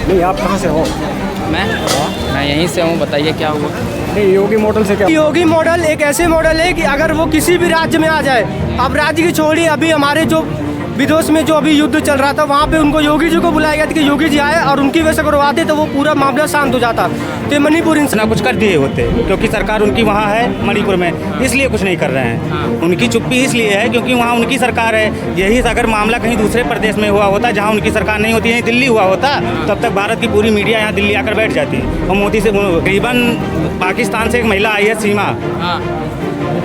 नहीं, आप कहाँ से हो? मैं यहीं से हूँ। बताइए क्या हुआ? नहीं, योगी मॉडल से क्या? योगी मॉडल एक ऐसे मॉडल है कि अगर वो किसी भी राज्य में आ जाए, अब राज्य की छोड़िए, अभी हमारे जो विदेश में जो अभी युद्ध चल रहा था वहाँ पे उनको योगी जी को बुलाया गया था कि योगी जी आए और उनकी वजह से करवाते तो वो पूरा मामला शांत हो जाता। तो मणिपुर ना कुछ कर दिए होते क्योंकि सरकार उनकी वहाँ है मणिपुर में, इसलिए कुछ नहीं कर रहे हैं। उनकी चुप्पी इसलिए है क्योंकि वहाँ उनकी सरकार है। यही अगर मामला कहीं दूसरे प्रदेश में हुआ होता जहाँ उनकी सरकार नहीं होती, यहीं दिल्ली हुआ होता, तब तक भारत की पूरी मीडिया यहाँ दिल्ली आकर बैठ जाती। और मोदी से करीबन पाकिस्तान से एक महिला आई है सीमा,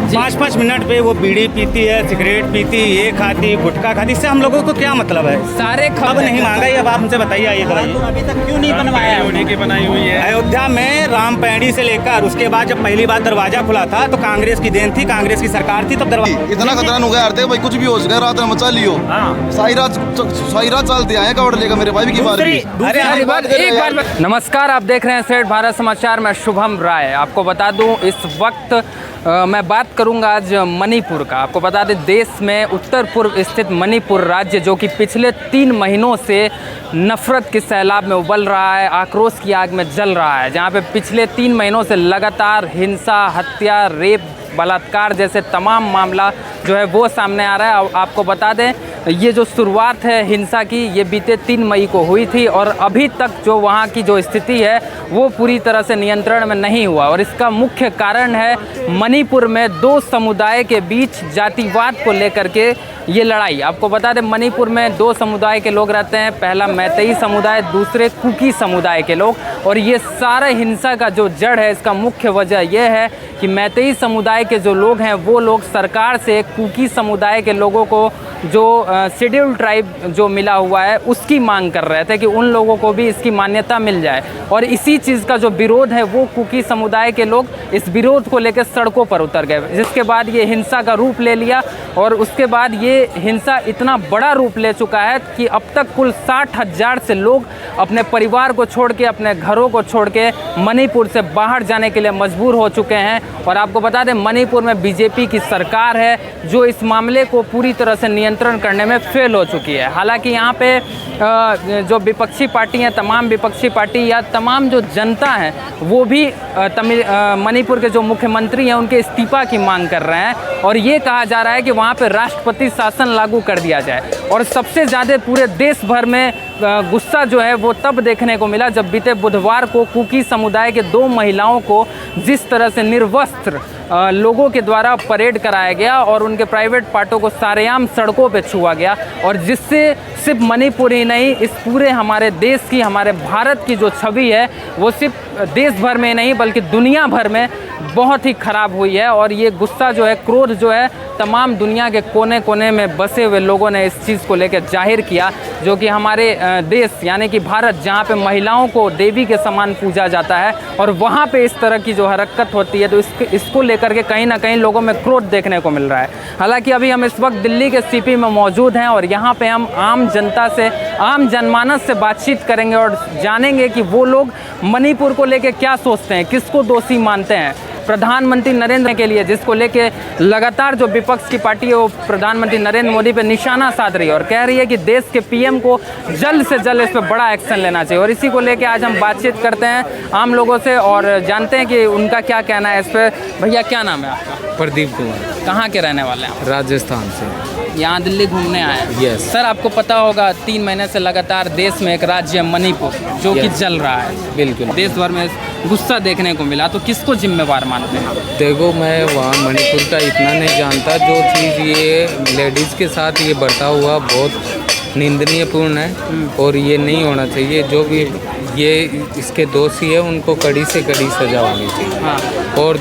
5-5 मिनट पे वो बीड़ी पीती है, सिगरेट पीती, ये खाती, गुटखा खाती। इससे हम लोगों को क्या मतलब है? सारे अब नहीं मांगा ये, अब आप हमसे बताइए। ये अभी तक क्यों नहीं बनवाया? उन्हीं की बनाई हुई है। अयोध्या में राम पैड़ी से लेकर उसके बाद जब पहली बार दरवाजा खुला था तो कांग्रेस की देन थी, कांग्रेस की सरकार थी, तब दरवाजा इतना खतरा हो गया भाई, कुछ भी हो सके, रात में मचा लियो। सारी रात चलते आए कवर लेकर मेरे भाई की बात। नमस्कार, आप देख रहे हैं सेठ भारत समाचार। मैं शुभम राय आपको बता दूं, इस वक्त मैं बात करूंगा आज मणिपुर का। आपको बता दें, देश में उत्तर पूर्व स्थित मणिपुर राज्य जो कि पिछले 3 महीनों से नफरत के सैलाब में उबल रहा है, आक्रोश की आग में जल रहा है, जहां पे पिछले 3 महीनों से लगातार हिंसा, हत्या, रेप, बलात्कार जैसे तमाम मामला जो है वो सामने आ रहा है। आपको बता दें, ये जो शुरुआत है हिंसा की, ये बीते 3 मई को हुई थी और अभी तक जो वहाँ की जो स्थिति है वो पूरी तरह से नियंत्रण में नहीं हुआ। और इसका मुख्य कारण है मणिपुर में 2 समुदाय के बीच जातिवाद को लेकर के ये लड़ाई। आपको बता दें, मणिपुर में 2 समुदाय के लोग रहते हैं, पहला मैतेई समुदाय, दूसरे कुकी समुदाय के लोग। और ये सारे हिंसा का जो जड़ है, इसका मुख्य वजह यह है कि मैतेई समुदाय के जो लोग हैं वो लोग सरकार से कुकी समुदाय के लोगों को जो शेड्यूल ट्राइब जो मिला हुआ है उसकी मांग कर रहे थे कि उन लोगों को भी इसकी मान्यता मिल जाए। और इसी चीज़ का जो विरोध है वो कुकी समुदाय के लोग इस विरोध को लेकर सड़कों पर उतर गए, जिसके बाद ये हिंसा का रूप ले लिया। और उसके बाद ये हिंसा इतना बड़ा रूप ले चुका है कि अब तक कुल 60,000 से लोग अपने परिवार को छोड़ के, अपने घरों को छोड़ के मणिपुर से बाहर जाने के लिए मजबूर हो चुके हैं। और आपको बता दें, मणिपुर में बीजेपी की सरकार है जो इस मामले को पूरी तरह से नियंत्रण करने में फेल हो चुकी है। हालांकि यहाँ पे जो विपक्षी पार्टी हैं, तमाम विपक्षी पार्टी या तमाम जो जनता है वो भी मणिपुर के जो मुख्यमंत्री हैं उनके इस्तीफा की मांग कर रहे हैं। और ये कहा जा रहा है कि वहाँ पे राष्ट्रपति शासन लागू कर दिया जाए। और सबसे ज़्यादा पूरे देश भर में गुस्सा जो है वो तब देखने को मिला जब बीते बुधवार को कुकी समुदाय के 2 महिलाओं को जिस तरह से निर्वस्त्र लोगों के द्वारा परेड कराया गया और उनके प्राइवेट पार्टों को सारेआम सड़कों पे छुआ गया। और जिससे सिर्फ मणिपुर ही नहीं, इस पूरे हमारे देश की, हमारे भारत की जो छवि है वो सिर्फ देश भर में नहीं बल्कि दुनिया भर में बहुत ही ख़राब हुई है। और ये गुस्सा जो है, क्रोध जो है, तमाम दुनिया के कोने कोने में बसे हुए लोगों ने इस चीज़ को लेकर जाहिर किया, जो कि हमारे देश यानी कि भारत, जहाँ पे महिलाओं को देवी के समान पूजा जाता है और वहाँ पे इस तरह की जो हरकत होती है, तो इसको लेकर के कहीं ना कहीं लोगों में क्रोध देखने को मिल रहा है। हालांकि अभी हम इस वक्त दिल्ली के सीपी में मौजूद हैं और यहाँ पे हम आम जनता से, आम जनमानस से बातचीत करेंगे और जानेंगे कि वो लोग मणिपुर को लेकर क्या सोचते हैं, किसको दोषी मानते हैं। प्रधानमंत्री नरेंद्र के लिए, जिसको लेके लगातार जो विपक्ष की पार्टी है वो प्रधानमंत्री नरेंद्र मोदी पे निशाना साध रही है और कह रही है कि देश के पीएम को जल्द से जल्द इस पर बड़ा एक्शन लेना चाहिए। और इसी को लेके आज हम बातचीत करते हैं आम लोगों से और जानते हैं कि उनका क्या कहना है इस पर। भैया, क्या नाम है आपका? प्रदीप कुमार। कहाँ के रहने वाले हैं आप? राजस्थान से। यहाँ दिल्ली घूमने आए हैं? यस सर, आपको पता होगा 3 महीने से लगातार देश में एक राज्य मणिपुर जो कि जल रहा है। बिल्कुल। देश भर में गुस्सा देखने को मिला, तो किसको जिम्मेवार मानते हैं? देखो, मैं वहाँ मणिपुर का इतना नहीं जानता। जो चीज़ ये लेडीज़ के साथ ये बढ़ता हुआ बहुत निंदनीयपूर्ण है और ये नहीं होना चाहिए। जो भी ये इसके दोषी है उनको कड़ी से कड़ी सजा होनी चाहिए। हाँ। और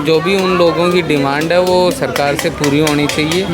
जो भी उन लोगों की डिमांड है वो सरकार से पूरी होनी चाहिए।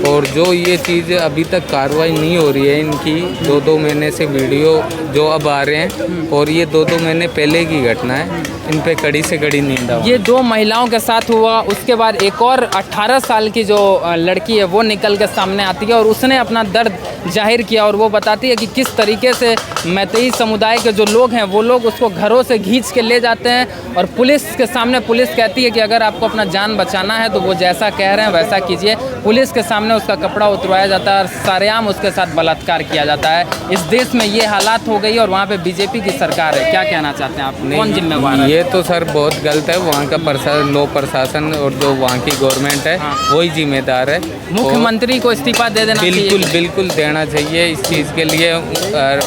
और जो ये चीज़ अभी तक कार्रवाई नहीं हो रही है, इनकी 2-2 महीने से वीडियो जो अब आ रहे हैं और ये 2-2 महीने पहले की घटना है, इन पे कड़ी से कड़ी निंदा। ये 2 महिलाओं के साथ हुआ, उसके बाद एक और 18 साल की जो लड़की है वो निकल के सामने आती है और उसने अपना दर्द जाहिर किया और वो बताती है कि किस तरीके से मैतेई समुदाय के जो लोग हैं वो लोग उसको घरों से खींच के ले जाते हैं और पुलिस के सामने पुलिस कहती है कि अगर आपको अपना जान बचाना है तो वो जैसा कह रहे हैं वैसा कीजिए। पुलिस के सामने उसका कपड़ा उतरवाया जाता है और सरेआम उसके साथ बलात्कार किया जाता है। इस देश में ये हालात हो गई और वहाँ पे बीजेपी की सरकार है। क्या कहना चाहते हैं आप? कौन जिम्मेवार है? ये तो सर बहुत गलत है। वहाँ का लो प्रशासन और जो वहाँ की गवर्नमेंट है वही जिम्मेदार है। मुख्यमंत्री को इस्तीफा दे देना बिल्कुल चाहिए। बिल्कुल देना चाहिए। इस चीज़ के लिए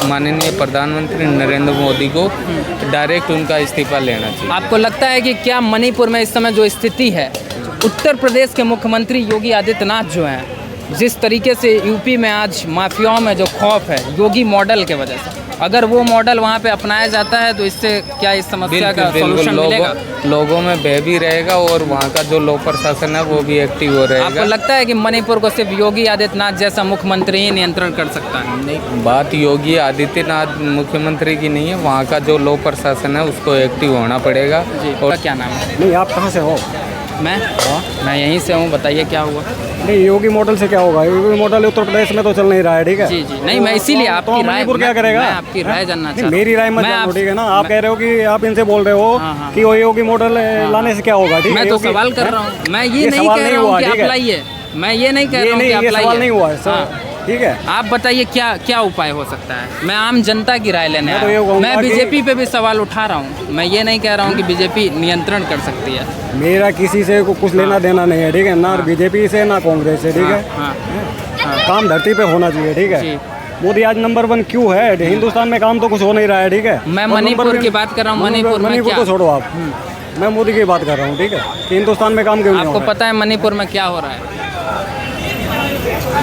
माननीय प्रधानमंत्री नरेंद्र मोदी को डायरेक्ट उनका इस्तीफा लेना चाहिए। आपको लगता है कि क्या मणिपुर में इस समय जो स्थिति है, उत्तर प्रदेश के मुख्यमंत्री योगी आदित्यनाथ जो हैं, जिस तरीके से यूपी में आज माफियाओं में जो खौफ है योगी मॉडल के वजह से, अगर वो मॉडल वहाँ पे अपनाया जाता है तो इससे क्या इस समस्या का सॉल्यूशन मिलेगा? लोगों में भय भी रहेगा और वहाँ का जो लो प्रशासन है वो भी एक्टिव हो रहेगा। आपको लगता है कि मणिपुर को सिर्फ योगी आदित्यनाथ जैसा मुख्यमंत्री ही नियंत्रण कर सकता है? नहीं, बात योगी आदित्यनाथ मुख्यमंत्री की नहीं है। वहाँ का जो लो प्रशासन है उसको एक्टिव होना पड़ेगा। और क्या नाम है? नहीं, आप कहाँ से हो? मैं यहीं से हूँ। बताइए क्या हुआ? नहीं, योगी मॉडल से क्या होगा? योगी मॉडल उत्तर प्रदेश में तो चल नहीं रहा है, ठीक है? जी नहीं, मैं इसीलिए आपकी राय, मणिपुर क्या करेगा? मैं आपकी राय जानना चाहता हूँ। मेरी राय मत जानो, ठीक है ना? आप कह रहे हो कि आप इनसे बोल रहे हो कि वो योगी मॉडल लाने से क्या होगा, ठीक है? मैं तो सवाल कर रहा हूँ। मैं ये नहीं कह रहा हूँ कि आप लाइए। मैं ये नहीं कह रहा हूँ कि आप लाइए। सवाल नहीं हुआ है, ठीक है? आप बताइए क्या उपाय हो सकता है? मैं आम जनता की राय लेने आया हूँ। तो मैं बीजेपी पे भी सवाल उठा रहा हूँ। मैं ये नहीं कह रहा हूँ कि बीजेपी नियंत्रण कर सकती है। मेरा किसी से कुछ लेना देना नहीं है, ठीक है ना? बीजेपी से ना कांग्रेस से, ठीक है? काम धरती पे होना चाहिए, ठीक है? मोदी आज नंबर 1 क्यों है? हिंदुस्तान में काम तो कुछ हो नहीं रहा है, ठीक है? मैं मणिपुर की बात कर रहा हूँ। मणिपुर को छोड़ो आप, मैं मोदी की बात कर रहा हूँ, ठीक है? कि हिंदुस्तान में काम क्यों नहीं हो आपको रहा है? पता है मणिपुर में क्या हो रहा है?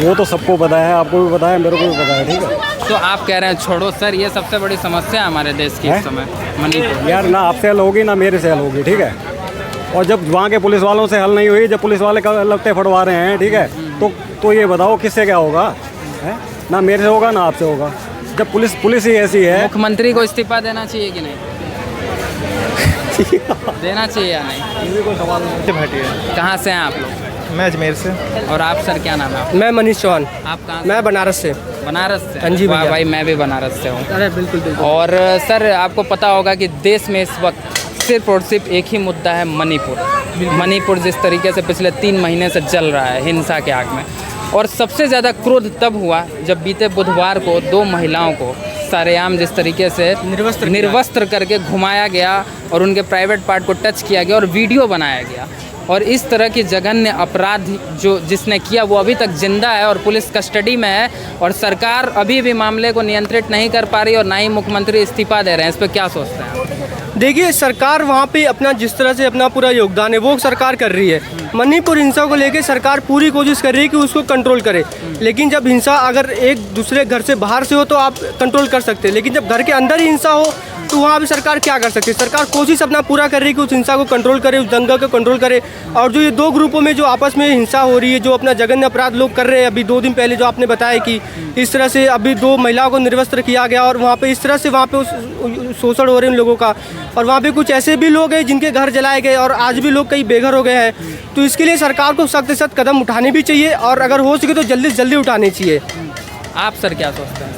वो तो सबको पता है, आपको भी पता है, मेरे को भी पता है, ठीक है? तो आप कह रहे हैं छोड़ो सर, ये सबसे बड़ी समस्या है हमारे देश की इस समय मणिपुर। यार ना आपसे हल होगी ना मेरे से हल होगी, ठीक है? और जब वहाँ के पुलिस वालों से हल नहीं हुई, जब पुलिस वाले लगते फटवा रहे हैं, ठीक है? तो ये बताओ किससे क्या होगा? है ना, मेरे से होगा ना आपसे होगा। जब पुलिस ही ऐसी है। मुख्यमंत्री को इस्तीफा देना चाहिए कि नहीं? देना चाहिए या नहीं? कोई सवाल नहीं। कहाँ से हैं आप लोग? मैं अजमेर से। और आप सर क्या नाम है आपका? मैं मनीष चौहान। आप कहाँ? मैं बनारस से। बनारस से? हाँ जी वाह भैया। भाई, मैं भी बनारस से हूँ। अरे बिल्कुल बिल्कुल। और सर आपको पता होगा कि देश में इस वक्त सिर्फ और सिर्फ एक ही मुद्दा है, मणिपुर। मणिपुर जिस तरीके से पिछले 3 महीने से जल रहा है हिंसा के आग में, और सबसे ज़्यादा क्रोध तब हुआ जब बीते बुधवार को 2 महिलाओं को सरेआम जिस तरीके से निर्वस्त्र करके घुमाया गया और उनके प्राइवेट पार्ट को टच किया गया और वीडियो बनाया गया। और इस तरह की जघन्य अपराध जो जिसने किया वो अभी तक जिंदा है और पुलिस कस्टडी में है, और सरकार अभी भी मामले को नियंत्रित नहीं कर पा रही और ना ही मुख्यमंत्री इस्तीफा दे रहे हैं। इस पर क्या सोचते हैं आप? देखिए, सरकार वहाँ पे अपना जिस तरह से अपना पूरा योगदान है वो सरकार कर रही है। मणिपुर हिंसा को लेके सरकार पूरी कोशिश कर रही है कि उसको कंट्रोल करे, लेकिन जब हिंसा अगर एक दूसरे घर से बाहर से हो तो आप कंट्रोल कर सकते हैं, लेकिन जब घर के अंदर ही हिंसा हो तो वहाँ भी सरकार क्या कर सकती है? सरकार कोशिश अपना पूरा कर रही है कि उस हिंसा को कंट्रोल करे, उस दंगा को कंट्रोल करे। और जो ये 2 ग्रुपों में जो आपस में हिंसा हो रही है, जो अपना जघन्य अपराध लोग कर रहे हैं, अभी 2 दिन पहले जो आपने बताया कि इस तरह से अभी 2 महिलाओं को निर्वस्त्र किया गया और वहाँ पे इस तरह से वहाँ पे शोषण हो रहे हैं उन लोगों का, और वहाँ पे कुछ ऐसे भी लोग हैं जिनके घर जलाए गए और आज भी लोग कई बेघर हो गए हैं। तो इसके लिए सरकार को सख्त से सख्त कदम उठाने भी चाहिए और अगर हो सके तो जल्दी से जल्दी उठाने चाहिए। आप सर क्या सोचते हैं?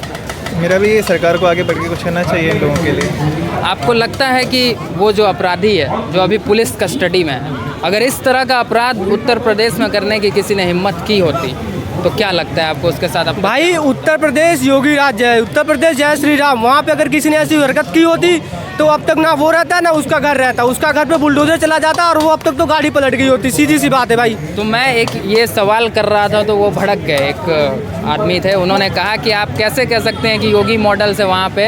मेरा भी ये सरकार को आगे बढ़ के कुछ करना चाहिए इन लोगों के लिए। आपको लगता है कि वो जो अपराधी है जो अभी पुलिस कस्टडी में है, अगर इस तरह का अपराध उत्तर प्रदेश में करने की किसी ने हिम्मत की होती तो क्या लगता है आपको उसके साथ? भाई उत्तर प्रदेश योगी राज्य है, उत्तर प्रदेश जय श्री राम। वहाँ पे अगर किसी ने ऐसी हरकत की होती तो अब तक ना वो रहता ना उसका घर रहता, उसका घर पे बुलडोजर चला जाता और वो अब तक तो गाड़ी पलट गई होती। सीधी सी बात है भाई। तो मैं एक ये सवाल कर रहा था तो वो भड़क गए। एक आदमी थे, उन्होंने कहा कि आप कैसे कह सकते हैं कि योगी मॉडल से वहाँ पे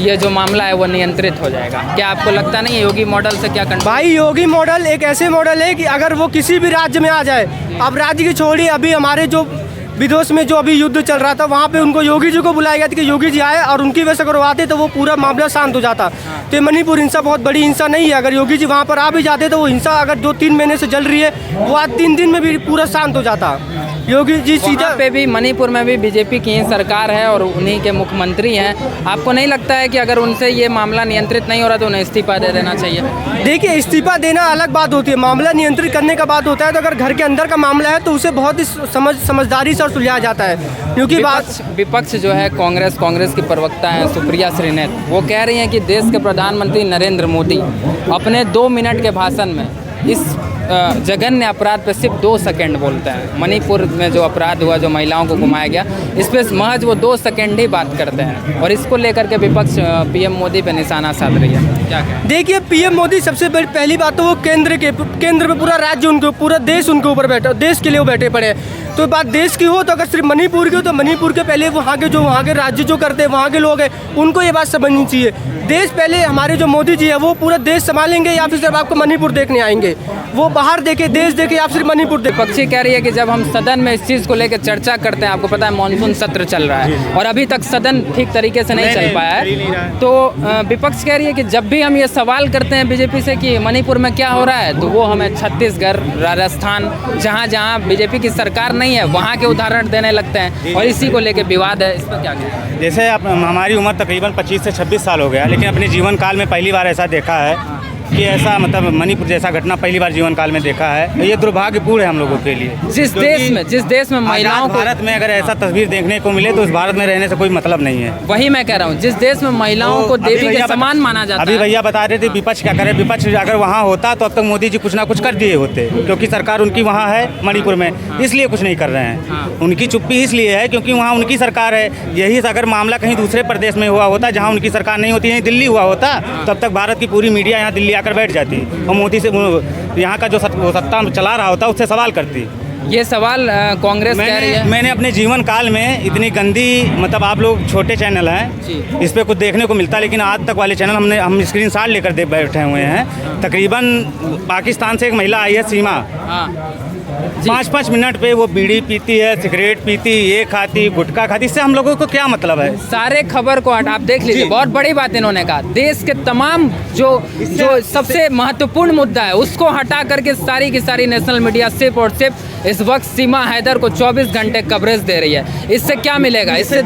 ये जो मामला है वो नियंत्रित हो जाएगा? क्या आपको लगता नहीं है योगी मॉडल से क्या कंट्रोल? भाई योगी मॉडल एक ऐसे मॉडल है कि अगर वो किसी भी राज्य में आ जाए, अब राज्य की छोड़िए, अभी हमारे जो विदेश में जो अभी युद्ध चल रहा था वहाँ पे उनको योगी जी को बुलाया गया था कि योगी जी आए और उनकी वजह से करवाते तो वो पूरा मामला शांत हो जाता। तो ये मणिपुर हिंसा बहुत बड़ी हिंसा नहीं है, अगर योगी जी वहाँ पर आ भी जाते तो वो हिंसा अगर 2-3 महीने से जल रही है वो आज 3 दिन में भी पूरा शांत हो जाता। योगी जी सीधा वहाँ पे भी मणिपुर में भी बीजेपी की ही सरकार है और उन्हीं के मुख्यमंत्री हैं। आपको नहीं लगता है कि अगर उनसे ये मामला नियंत्रित नहीं हो रहा तो उन्हें इस्तीफा दे देना चाहिए? देखिए, इस्तीफा देना अलग बात होती है, मामला नियंत्रित करने का बात होता है। तो अगर घर के अंदर का मामला है तो उसे बहुत ही समझदारी से और सुलझाया जाता है, क्योंकि विपक्ष जो है कांग्रेस की प्रवक्ता है सुप्रिया श्रीनेत, वो कह रही हैं कि देश के प्रधानमंत्री नरेंद्र मोदी अपने 2 मिनट के भाषण में इस जघन्य अपराध पे सिर्फ 2 सेकंड बोलते हैं। मणिपुर में जो अपराध हुआ, जो महिलाओं को घुमाया गया, इस पे महज वो 2 सेकंड ही बात करते हैं और इसको लेकर के विपक्ष पीएम मोदी पे निशाना साध रही है। क्या कहें? देखिए, पीएम मोदी सबसे पहली बात तो वो केंद्र में पूरा राज्य उनके, पूरा देश उनके ऊपर बैठा, देश के लिए वो बैठे पड़े हैं। तो बात देश की हो तो अगर सिर्फ मणिपुर की हो तो मणिपुर के पहले वहाँ के राज्य जो करते हैं, वहाँ के लोग हैं, उनको ये बात समझनी चाहिए। देश पहले, हमारे जो मोदी जी है वो पूरा देश संभालेंगे या फिर सिर्फ आपको मणिपुर देखने आएंगे? वो बाहर देखे, देश देखे या फिर मणिपुर देखे? विपक्षी कह रही है कि जब हम सदन में इस चीज़ को लेकर चर्चा करते हैं, आपको पता है मानसून सत्र चल रहा है और अभी तक सदन ठीक तरीके से नहीं चल पाया है, तो विपक्ष कह रही है कि जब भी हम ये सवाल करते हैं बीजेपी से कि मणिपुर में क्या हो रहा है, तो वो हमें छत्तीसगढ़, राजस्थान, जहाँ जहाँ बीजेपी की सरकार नहीं है वहाँ के उदाहरण देने लगते हैं और इसी को लेकर विवाद है। इस पर क्या कहें? जैसे हमारी उम्र तकरीबन 25 से 26 साल हो गया, लेकिन अपने जीवन काल में पहली बार ऐसा देखा है कि ऐसा मतलब मणिपुर जैसा घटना पहली बार जीवन काल में देखा है। ये दुर्भाग्यपूर्ण है हम लोगों के लिए। जिस देश में महिलाओं को, भारत में अगर ऐसा तस्वीर देखने को मिले तो उस भारत में रहने से कोई मतलब नहीं है। वही मैं कह रहा हूँ, जिस देश में महिलाओं को देवी के समान माना जाता है। अभी भैया बता रहे थे विपक्ष क्या करे। विपक्ष अगर वहाँ होता तो अब तक मोदी जी कुछ ना कुछ कर दिए होते, क्योंकि सरकार उनकी वहाँ है मणिपुर में, इसलिए कुछ नहीं कर रहे हैं। उनकी चुप्पी इसलिए है क्योंकि वहाँ उनकी सरकार है। यही अगर मामला कहीं दूसरे प्रदेश में हुआ होता जहाँ उनकी सरकार नहीं होती, यहीं दिल्ली हुआ होता, तब तक भारत की पूरी मीडिया यहाँ दिल्ली आकर बैठ जाती और मोदी से यहाँ का जो सत्ता चला रहा होता उससे सवाल करती। ये सवाल कांग्रेस कह रही है। मैंने अपने जीवन काल में इतनी गंदी, मतलब आप लोग छोटे चैनल हैं, इस पे कुछ देखने को मिलता, लेकिन आज तक वाले चैनल हम स्क्रीनशॉट लेकर देख बैठे हुए हैं। तकरीबन पाकिस्तान से एक महिला आई है सीमा, 5-5 मिनट पे वो बीड़ी पीती है, सिगरेट पीती, ये खाती, गुटखा खाती। इससे हम लोगों को क्या मतलब है? सारे खबर को आप देख लीजिए, बहुत बड़ी बात इन्होंने कहा। देश के तमाम जो सबसे महत्वपूर्ण मुद्दा है उसको हटा करके सारी की सारी नेशनल मीडिया सिर्फ और सिर्फ इस वक्त सीमा हैदर को 24 घंटे कवरेज दे रही है। इससे क्या मिलेगा? इससे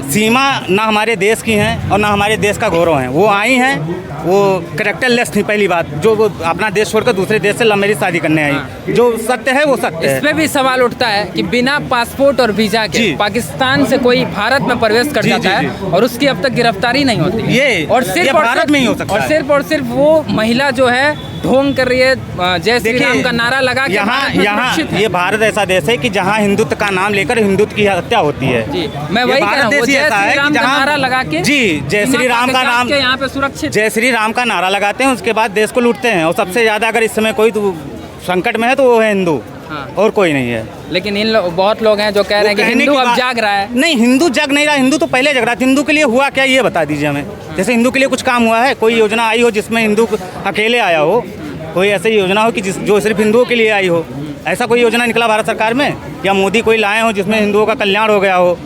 सीमा ना हमारे देश की हैं और ना हमारे देश का गौरव है। वो आई हैं, वो कैरेक्टरलेस थी पहली बात, जो वो अपना देश छोड़कर दूसरे देश से लव मैरिज शादी करने आई। जो सत्य है वो सत्य है। इस पे भी सवाल उठता है कि बिना पासपोर्ट और वीजा के पाकिस्तान से कोई भारत में प्रवेश कर जाता है और उसकी अब तक गिरफ्तारी नहीं होती। ये भारत में ही हो सकता है। और सिर्फ वो महिला जो है ढोंग कर रही है, जय श्री राम का नारा लगा के। यहाँ ये भारत ऐसा देश है कि जहाँ हिंदुत्व का नाम लेकर हिंदुत्व की हत्या होती है। जी, मैं वही कह रहा हूँ, जय श्री राम का नारा लगा के, जी, जय श्री राम का नाम यहाँ पे सुरक्षित, जय श्री राम का नारा लगाते हैं, उसके बाद देश को लूटते हैं। और सबसे ज्यादा अगर इस समय कोई तो संकट में है तो वो है हिंदू, और कोई नहीं है। लेकिन बहुत लोग हैं जो कह रहे हैं कि हिंदू अब जाग रहा है। नहीं, हिंदू जग नहीं रहा, हिंदू तो पहले जग रहा था। हिंदू के लिए हुआ क्या ये बता दीजिए हमें। जैसे हिंदू के लिए कुछ काम हुआ है, कोई योजना आई हो जिसमें हिंदू अकेले आया हो, कोई ऐसी योजना हो कि जो सिर्फ हिंदुओं के लिए आई हो? ऐसा कोई योजना निकला भारत सरकार में? या मोदी कोई लाए हो जिसमें हिंदुओं का कल्याण हो गया हो?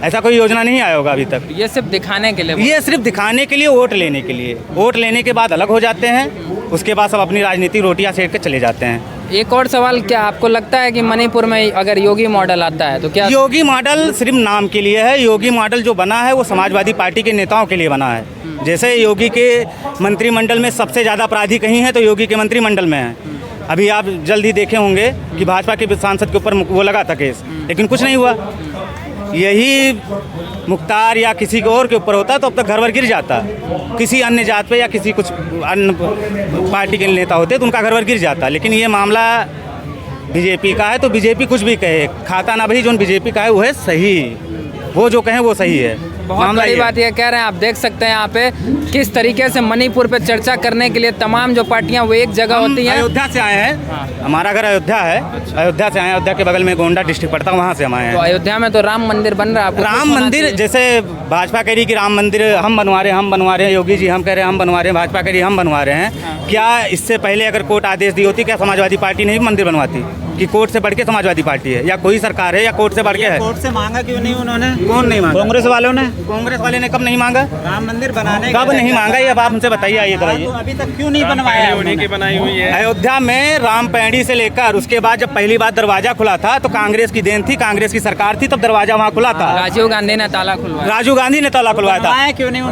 ऐसा कोई योजना नहीं आया होगा अभी तक। ये सिर्फ दिखाने के लिए, ये सिर्फ दिखाने के लिए, वोट लेने के लिए। वोट लेने के बाद अलग हो जाते हैं, उसके बाद सब अपनी राजनीति रोटियां सेक के चले जाते हैं। एक और सवाल, क्या आपको लगता है कि मणिपुर में अगर योगी मॉडल आता है तो क्या? योगी मॉडल सिर्फ नाम के लिए है। योगी मॉडल जो बना है वो समाजवादी पार्टी के नेताओं के लिए बना है। जैसे योगी के मंत्रिमंडल में सबसे ज़्यादा अपराधी कहीं है तो योगी के मंत्रिमंडल में है। अभी आप जल्द ही देखे होंगे कि भाजपा के सांसद के ऊपर वो लगा था केस, लेकिन कुछ नहीं हुआ। यही मुख्तार या किसी और के ऊपर होता तो अब तक घर वर गिर जाता। किसी अन्य जात पे या किसी कुछ अन्य पार्टी के नेता होते तो उनका घर वर गिर जाता। लेकिन ये मामला बीजेपी का है तो बीजेपी कुछ भी कहे, खाता ना भाई, जो बीजेपी का है वो है सही, वो जो कहें वो सही है। बहुत बड़ी बात ये कह रहे हैं, आप देख सकते हैं यहाँ पे किस तरीके से मणिपुर पे चर्चा करने के लिए तमाम जो पार्टियां वो एक जगह होती हैं। अयोध्या से आए हैं, हमारा घर अयोध्या है। अयोध्या से आए हैं, अयोध्या के बगल में गोंडा डिस्ट्रिक्ट पड़ता है, वहाँ से हम आए हैं। तो अयोध्या में तो राम मंदिर बन रहा है। राम मंदिर, जैसे भाजपा कह रही कि राम मंदिर हम बनवा रहे हैं, योगी जी हम कह रहे हैं हम बनवा रहे हैं, भाजपा कह रही हम बनवा रहे हैं। क्या इससे पहले अगर कोर्ट आदेश दी होती, क्या समाजवादी पार्टी नहीं मंदिर बनवाती? कि कोर्ट से बढ़ के समाजवादी पार्टी है या कोई सरकार है या कोर्ट से बढ़ के है। कोर्ट से मांगा क्यों नहीं उन्होंने? कौन नहीं मांगा? कांग्रेस वालों ने। कांग्रेस वाले ने कब नहीं मांगा? राम मंदिर बनाने कब नहीं मांगा ये अब आप हमसे बताइए, आइए तो कराइए। अभी तक क्यों नहीं बनवाया उन्होंने? बनाई हुई है। अयोध्या में राम पैड़ी से लेकर उसके बाद जब पहली बार दरवाजा खुला था तो कांग्रेस की देन थी, कांग्रेस की सरकार थी, तब दरवाजा वहाँ खुला था। राजीव गांधी ने ताला खुलवाया। राजीव गांधी ने ताला खुलवाया था। बनवाया क्यों नहीं?